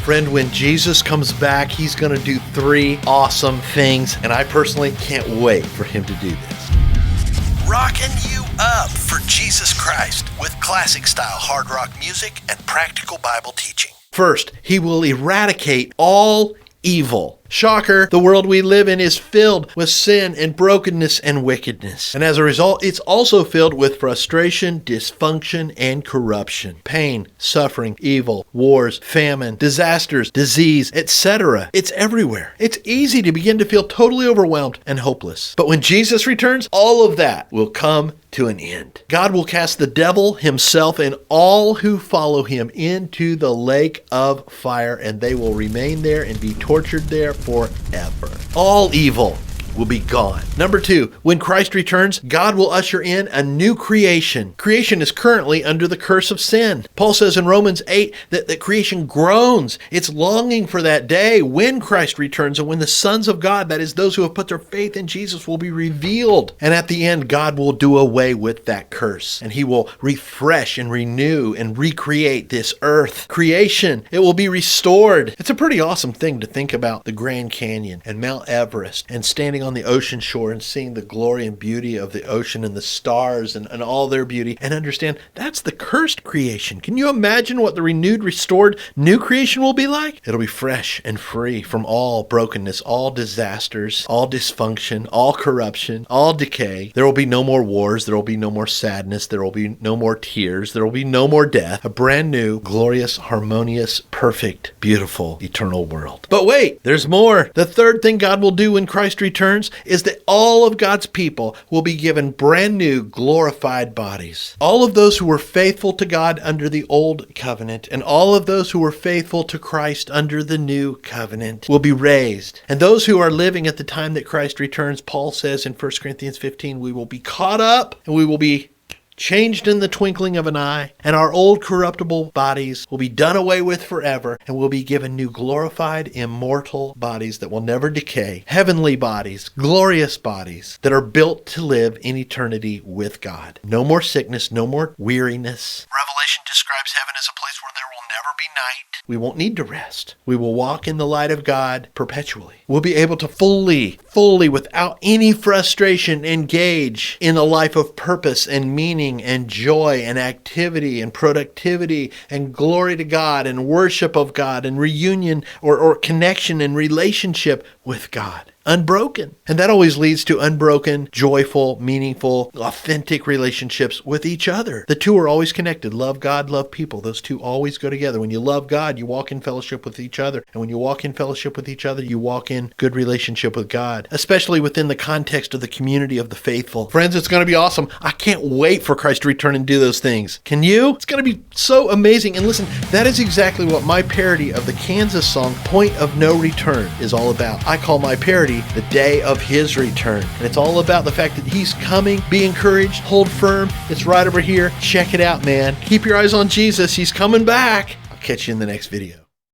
Friend, when Jesus comes back, he's going to do 3 awesome things, and I personally can't wait for him to do this. Rocking you up for Jesus Christ with classic-style hard rock music and practical Bible teaching. First, he will eradicate all evil. Shocker, the world we live in is filled with sin and brokenness and wickedness. And as a result, it's also filled with frustration, dysfunction, and corruption. Pain, suffering, evil, wars, famine, disasters, disease, etc. It's everywhere. It's easy to begin to feel totally overwhelmed and hopeless. But when Jesus returns, all of that will come to an end. God will cast the devil himself and all who follow him into the lake of fire, and they will remain there and be tortured there forever. All evil will be gone. Number 2, when Christ returns, God will usher in a new creation. Creation is currently under the curse of sin. Paul says in Romans 8 that creation groans. It's longing for that day when Christ returns and when the sons of God, that is those who have put their faith in Jesus, will be revealed. And at the end, God will do away with that curse, and he will refresh and renew and recreate this earth. Creation, it will be restored. It's a pretty awesome thing to think about the Grand Canyon and Mount Everest and standing on the ocean shore and seeing the glory and beauty of the ocean and the stars and all their beauty, and understand that's the cursed creation. Can you imagine what the renewed, restored, new creation will be like? It'll be fresh and free from all brokenness, all disasters, all dysfunction, all corruption, all decay. There will be no more wars. There will be no more sadness. There will be no more tears. There will be no more death. A brand new, glorious, harmonious, perfect, beautiful, eternal world. But wait, there's more. The third thing God will do when Christ returns is that all of God's people will be given brand new glorified bodies. All of those who were faithful to God under the old covenant and all of those who were faithful to Christ under the new covenant will be raised. And those who are living at the time that Christ returns, Paul says in 1 Corinthians 15, we will be caught up and we will be changed in the twinkling of an eye, and our old corruptible bodies will be done away with forever, and we'll be given new glorified, immortal bodies that will never decay, heavenly bodies, glorious bodies that are built to live in eternity with God. No more sickness, no more weariness. Revelation describes heaven as a place where there will never be night. We won't need to rest. We will walk in the light of God perpetually. We'll be able to fully, without any frustration, engage in a life of purpose and meaning and joy and activity and productivity and glory to God and worship of God and reunion or connection and relationship with God. Unbroken. And that always leads to unbroken, joyful, meaningful, authentic relationships with each other. The two are always connected. Love God, love people. Those two always go together. When you love God, you walk in fellowship with each other. And when you walk in fellowship with each other, you walk in good relationship with God, especially within the context of the community of the faithful. Friends, it's going to be awesome. I can't wait for Christ to return and do those things. Can you? It's going to be so amazing. And listen, that is exactly what my parody of the Kansas song, Point of No Return, is all about. I call my parody The Day of His Return. And it's all about the fact that he's coming. Be encouraged. Hold firm. It's right over here. Check it out, man. Keep your eyes on Jesus. He's coming back. I'll catch you in the next video.